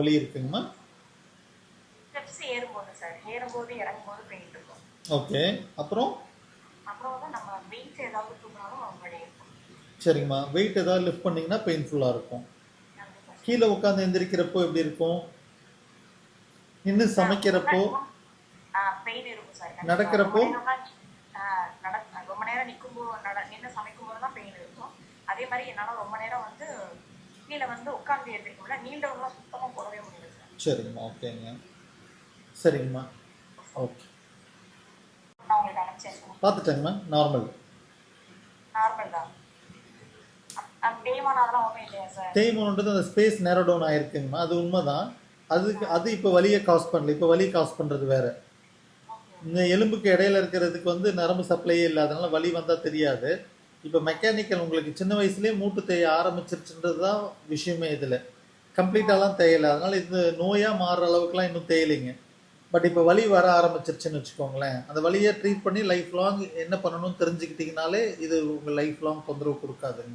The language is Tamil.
வலி இருக்குங்கம்மா? ஸ்டெப்ஸ் ஏறும்போது சார், ஏறும்போது இறங்கும்போது பெயின் இருக்கும். ஓகே. அப்புறம் வந்து நம்ம வெயிட் ஏதாவது தூக்கினாலும் வலி இருக்கும். சரிங்கம்மா. வெயிட் ஏதாவது லிஃப்ட் பண்ணீங்கன்னா பெயின்ஃபுல்லா இருக்கும். கீழே உட்காந்து எந்திரிக்கிறப்போ எப்படி இருக்கும்? நின்று சமைக்கிறப்போ? பெயின் இருக்கும் சார். நடக்கிறப்போ? ரொம்ப நேரம் நிற்கும்போது நின்று சமைக்கும் போது தான் பெயின் இருக்கும். அதே மாதிரி என்னால் ரொம்ப நேரம் வந்து கீழே வந்து உட்காந்து எந்திரிக்க முடியல. நீண்டவங்களாம் சுத்தமாக போடவே முடியல சார். சரிங்கம்மா. ஓகேங்க. சரிங்கம்மா. ஓகே. நான் உங்களுக்கு அனுப்பிச்சேன். பார்த்துட்டேங்கம்மா. நார்மல் தான். தேய்மானம் அதெல்லாம் ஒன்றும் இல்லையா சார்? தேய்மானன்றது அந்த ஸ்பேஸ் நேரோ டவுன் ஆயிருக்குங்கம்மா. அது உண்மைதான். அது இப்போ வலியை காஸ் பண்ணல. இப்போ வலி காஸ் பண்ணுறது வேற. இந்த எலும்புக்கு இடையில இருக்கிறதுக்கு வந்து நரம்பு சப்ளையே இல்லாதனால வலி வந்தால் தெரியாது. இப்போ மெக்கானிக்கல் உங்களுக்கு சின்ன வயசுலேயே மூட்டு தேய ஆரம்பிச்சிருச்சுன்றது தான் விஷயமே. இதில் கம்ப்ளீட்டாலாம் தேயலை. அதனால் இது நோயாக மாறுற அளவுக்குலாம் இன்னும் தேயலைங்க. பட் இப்போ வலி வர ஆரம்பிச்சிருச்சுன்னு வச்சுக்கோங்களேன். அந்த வலியை ட்ரீட் பண்ணி லைஃப் லாங் என்ன பண்ணணும்னு தெரிஞ்சுக்கிட்டிங்கனாலே இது உங்கள் லைஃப் லாங் தொந்தரவு கொடுக்காதுங்க.